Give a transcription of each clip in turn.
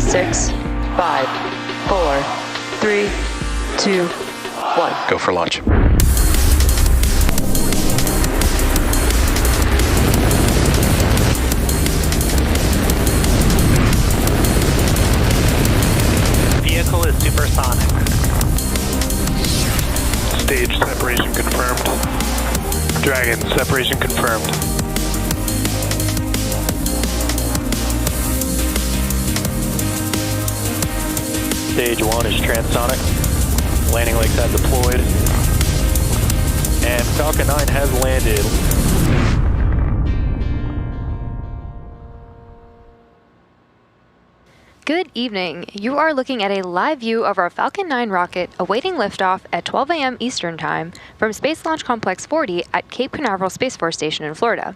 6, 5, 4, 3, 2, 1. Go for launch. Vehicle is supersonic. Stage separation confirmed. Dragon, separation confirmed. Stage 1 is transonic. Landing legs have deployed. And Falcon 9 has landed. Good evening. You are looking at a live view of our Falcon 9 rocket awaiting liftoff at 12 a.m. Eastern Time from Space Launch Complex 40 at Cape Canaveral Space Force Station in Florida.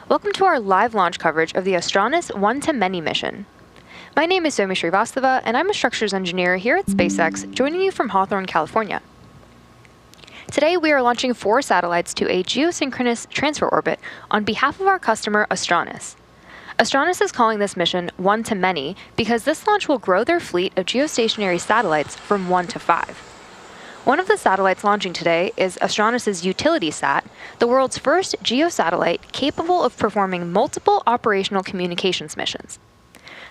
Welcome to our live launch coverage of the Astranis One-to-Many mission. My name is Somi Srivastava, and I'm a structures engineer here at SpaceX, joining you from Hawthorne, California. Today, we are launching 4 satellites to a geosynchronous transfer orbit on behalf of our customer, Astranis. Astranis is calling this mission One-to-Many because this launch will grow their fleet of geostationary satellites from 1 to 5. One of the satellites launching today is Astranis' UTC.CET, the world's first geosatellite capable of performing multiple operational communications missions.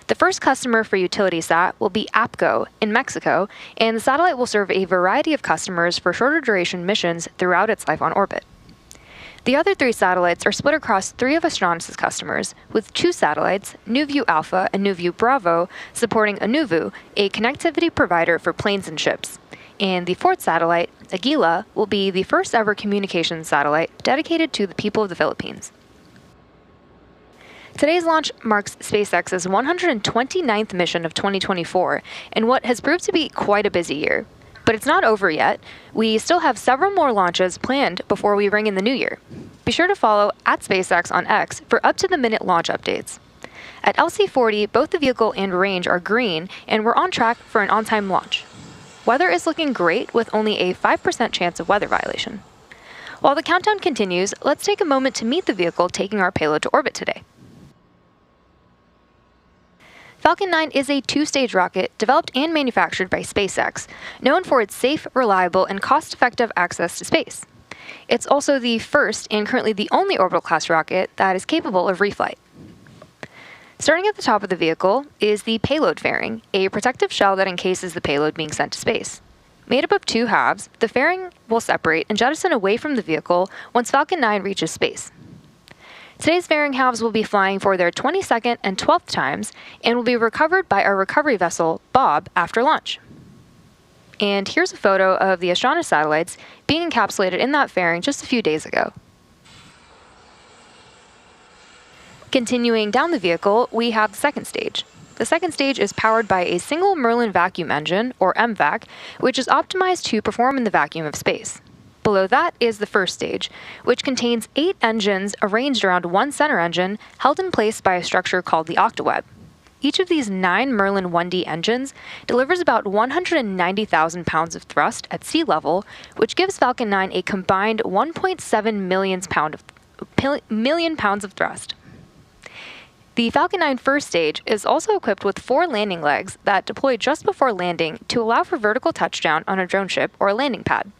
The first customer for UTC.CET will be APCO in Mexico, and the satellite will serve a variety of customers for shorter duration missions throughout its life on orbit. The other 3 satellites are split across 3 of Astranis' customers, with 2 satellites, NuView Alpha and NuView Bravo, supporting Anuvu, a connectivity provider for planes and ships. And the 4th satellite, Aguila, will be the first ever communications satellite dedicated to the people of the Philippines. Today's launch marks SpaceX's 129th mission of 2024 in what has proved to be quite a busy year. But it's not over yet. We still have several more launches planned before we ring in the new year. Be sure to follow @SpaceX on X for up-to-the-minute launch updates. At SLC-40, both the vehicle and range are green, and we're on track for an on-time launch. Weather is looking great with only a 5% chance of weather violation. While the countdown continues, let's take a moment to meet the vehicle taking our payload to orbit today. Falcon 9 is a 2-stage rocket developed and manufactured by SpaceX, known for its safe, reliable, and cost-effective access to space. It's also the first and currently the only orbital-class rocket that is capable of reflight. Starting at the top of the vehicle is the payload fairing, a protective shell that encases the payload being sent to space. Made up of 2 halves, the fairing will separate and jettison away from the vehicle once Falcon 9 reaches space. Today's fairing halves will be flying for their 22nd and 12th times and will be recovered by our recovery vessel, Bob, after launch. And here's a photo of the Astranis satellites being encapsulated in that fairing just a few days ago. Continuing down the vehicle, we have the second stage. The second stage is powered by a single Merlin vacuum engine, or MVac, which is optimized to perform in the vacuum of space. Below that is the first stage, which contains 8 engines arranged around one center engine held in place by a structure called the octaweb. Each of these 9 Merlin 1D engines delivers about 190,000 pounds of thrust at sea level, which gives Falcon 9 a combined 1.7 million pounds of thrust. The Falcon 9 first stage is also equipped with 4 landing legs that deploy just before landing to allow for vertical touchdown on a drone ship or a landing pad.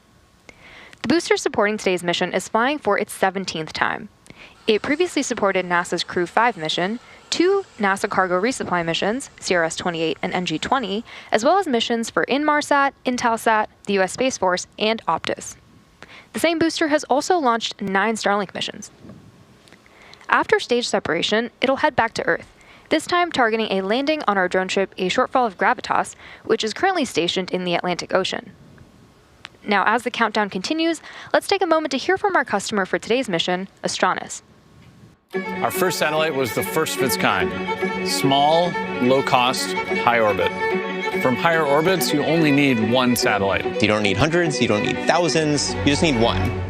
The booster supporting today's mission is flying for its 17th time. It previously supported NASA's Crew 5 mission, 2 NASA cargo resupply missions, CRS-28 and NG-20, as well as missions for Inmarsat, Intelsat, the U.S. Space Force, and Optus. The same booster has also launched 9 Starlink missions. After stage separation, it'll head back to Earth, this time targeting a landing on our drone ship, a Shortfall of Gravitas, which is currently stationed in the Atlantic Ocean. Now, as the countdown continues, let's take a moment to hear from our customer for today's mission, Astranis. Our first satellite was the first of its kind. Small, low-cost, high orbit. From higher orbits, you only need 1 satellite. You don't need hundreds, you don't need thousands, you just need 1.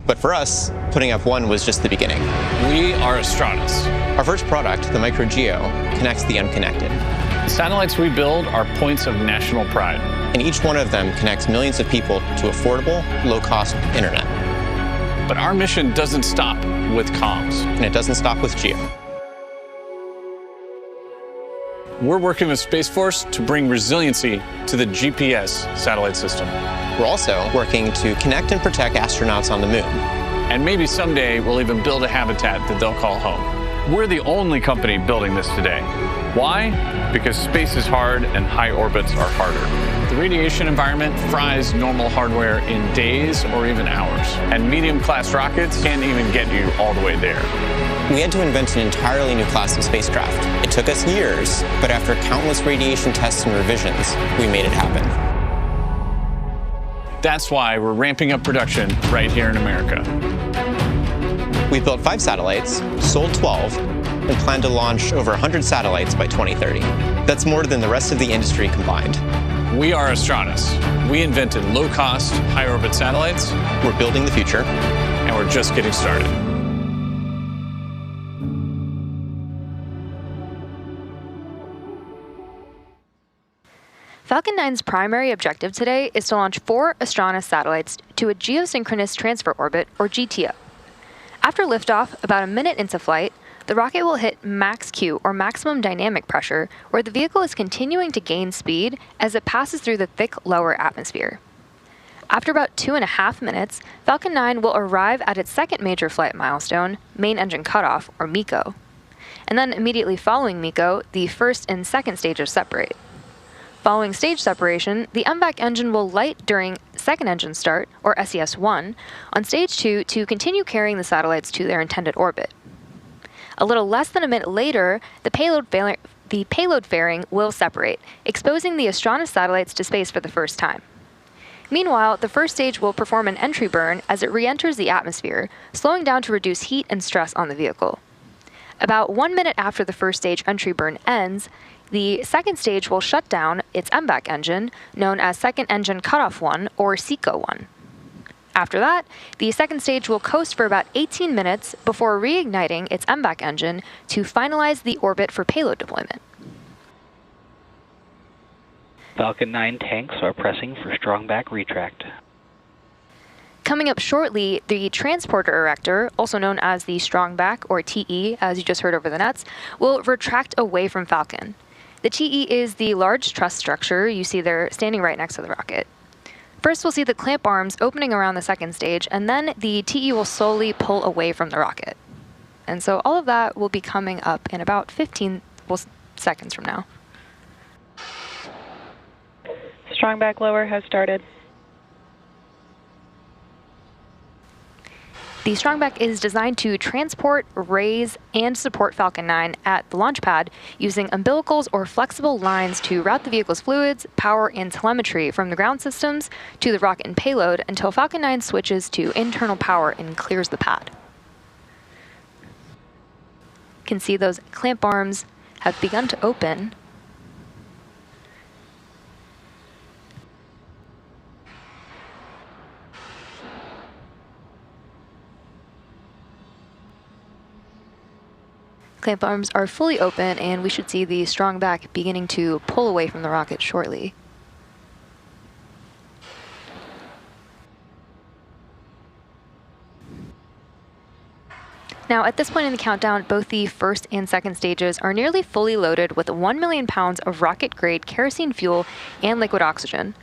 But for us, putting up 1 was just the beginning. We are Astranis. Our first product, the Micro Geo, connects the unconnected. The satellites we build are points of national pride. And each one of them connects millions of people to affordable, low-cost internet. But our mission doesn't stop with comms. And it doesn't stop with Geo. We're working with Space Force to bring resiliency to the GPS satellite system. We're also working to connect and protect astronauts on the moon. And maybe someday we'll even build a habitat that they'll call home. We're the only company building this today. Why? Because space is hard and high orbits are harder. The radiation environment fries normal hardware in days or even hours. And medium-class rockets can't even get you all the way there. We had to invent an entirely new class of spacecraft. It took us years, but after countless radiation tests and revisions, we made it happen. That's why we're ramping up production right here in America. We've built 5 satellites, sold 12, and plan to launch over 100 satellites by 2030. That's more than the rest of the industry combined. We are Astranis. We invented low-cost, high-orbit satellites. We're building the future. And we're just getting started. Falcon 9's primary objective today is to launch 4 Astranis satellites to a geosynchronous transfer orbit, or GTO. After liftoff, about a minute into flight, the rocket will hit max Q, or maximum dynamic pressure, where the vehicle is continuing to gain speed as it passes through the thick lower atmosphere. After about 2.5 minutes, Falcon 9 will arrive at its second major flight milestone, main engine cutoff, or MECO. And then immediately following MECO, the first and second stages separate. Following stage separation, the MVAC engine will light during second engine start, or SES-1, on stage 2 to continue carrying the satellites to their intended orbit. A little less than a minute later, the payload fairing will separate, exposing the Astranis satellites to space for the first time. Meanwhile, the first stage will perform an entry burn as it re-enters the atmosphere, slowing down to reduce heat and stress on the vehicle. About 1 minute after the first stage entry burn ends, the second stage will shut down its MVAC engine, known as Second Engine Cutoff 1, or SECO-1. After that, the second stage will coast for about 18 minutes before reigniting its MVAC engine to finalize the orbit for payload deployment. Falcon 9 tanks are pressing for strong back retract. Coming up shortly, the transporter erector, also known as the strong back, or TE, as you just heard over the nets, will retract away from Falcon. The TE is the large truss structure you see there standing right next to the rocket. First, we'll see the clamp arms opening around the second stage, and then the TE will slowly pull away from the rocket. And so all of that will be coming up in about 15 seconds from now. Strong back lower has started. The strongback is designed to transport, raise, and support Falcon 9 at the launch pad using umbilicals or flexible lines to route the vehicle's fluids, power, and telemetry from the ground systems to the rocket and payload until Falcon 9 switches to internal power and clears the pad. You can see those clamp arms have begun to open. Clamp arms are fully open, and we should see the strong back beginning to pull away from the rocket shortly. Now, at this point in the countdown, both the first and second stages are nearly fully loaded with 1 million pounds of rocket-grade kerosene fuel and liquid oxygen.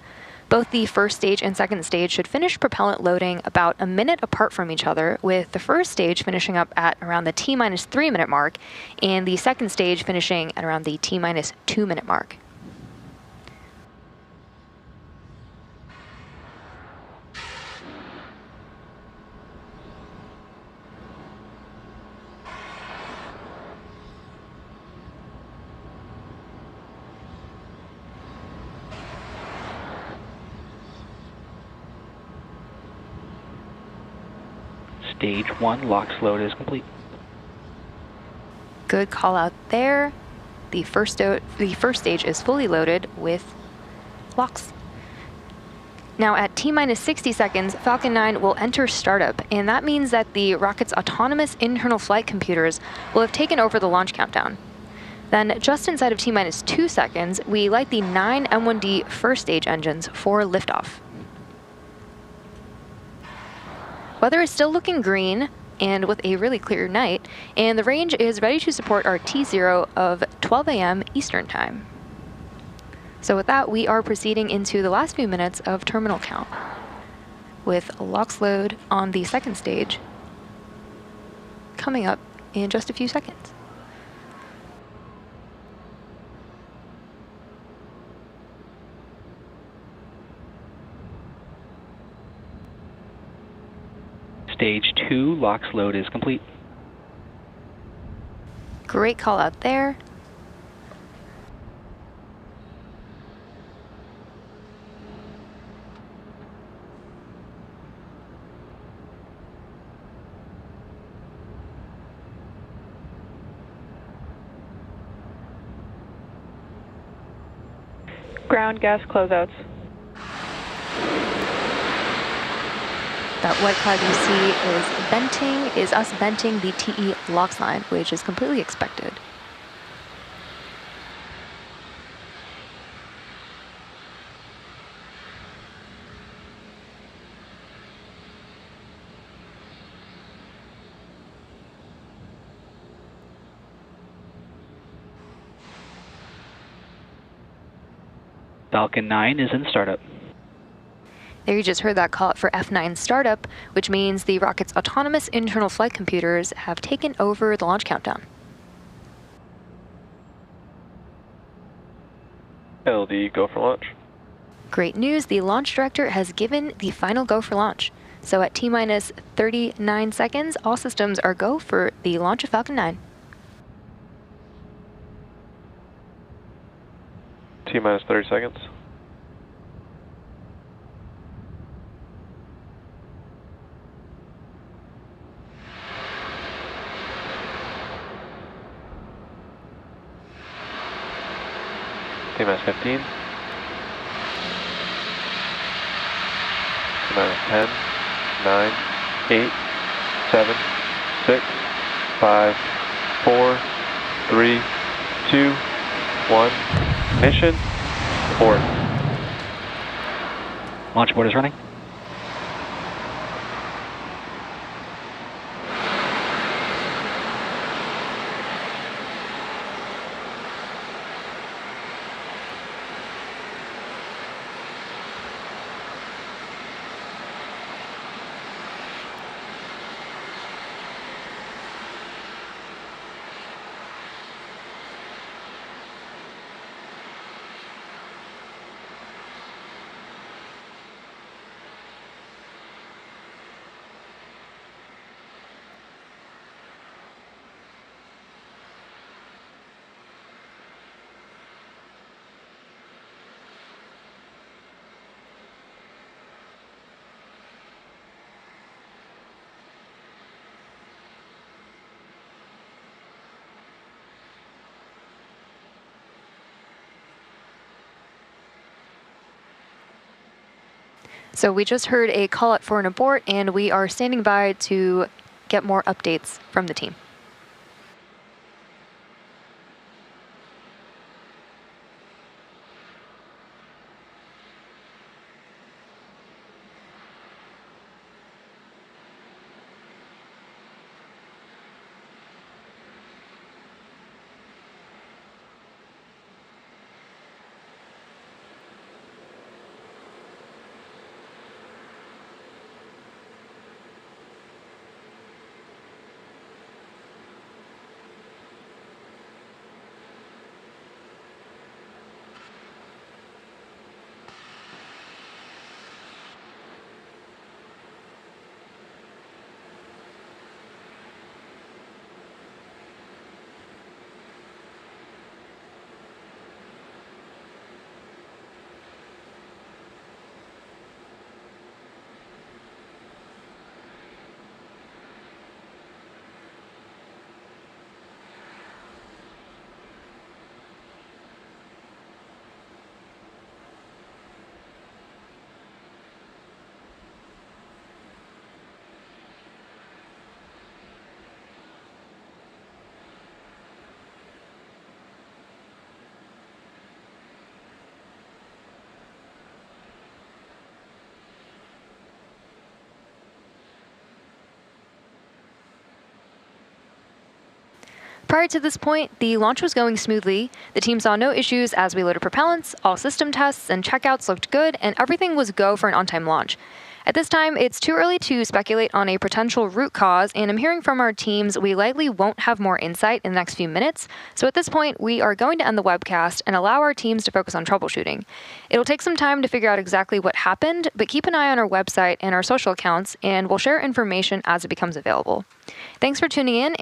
Both the first stage and second stage should finish propellant loading about a minute apart from each other, with the first stage finishing up at around the T-3 minute mark, and the second stage finishing at around the T-2 minute mark. Stage 1 LOX load is complete. Good call out there. The first stage is fully loaded with LOX. Now at T-minus 60 seconds, Falcon 9 will enter startup, and that means that the rocket's autonomous internal flight computers will have taken over the launch countdown. Then, just inside of T-minus 2 seconds, we light the 9 M1D first stage engines for liftoff. Weather is still looking green, and with a really clear night, and the range is ready to support our T0 of 12 a.m. Eastern Time. So with that, we are proceeding into the last few minutes of terminal count, with LOX load on the second stage coming up in just a few seconds. Stage 2 LOX load is complete. Great call out there. Ground gas closeouts. That white cloud you see is us venting the TE LOX line, which is completely expected. Falcon 9 is in startup. There you just heard that call out for F9 startup, which means the rocket's autonomous internal flight computers have taken over the launch countdown. LD, go for launch. Great news, the launch director has given the final go for launch. So at T-minus 39 seconds, all systems are go for the launch of Falcon 9. T-minus 30 seconds. T-minus 15. T-minus 10, 9, 8, 7, 6, 5, 4, 3, 2, 1. Mission abort. Launch abort is running. So we just heard a call out for an abort, and we are standing by to get more updates from the team. Prior to this point, the launch was going smoothly. The team saw no issues as we loaded propellants, all system tests and checkouts looked good, and everything was go for an on-time launch. At this time, it's too early to speculate on a potential root cause, and I'm hearing from our teams we likely won't have more insight in the next few minutes, so at this point, we are going to end the webcast and allow our teams to focus on troubleshooting. It'll take some time to figure out exactly what happened, but keep an eye on our website and our social accounts, and we'll share information as it becomes available. Thanks for tuning in,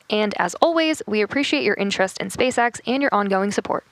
and as always, we appreciate your interest in SpaceX and your ongoing support.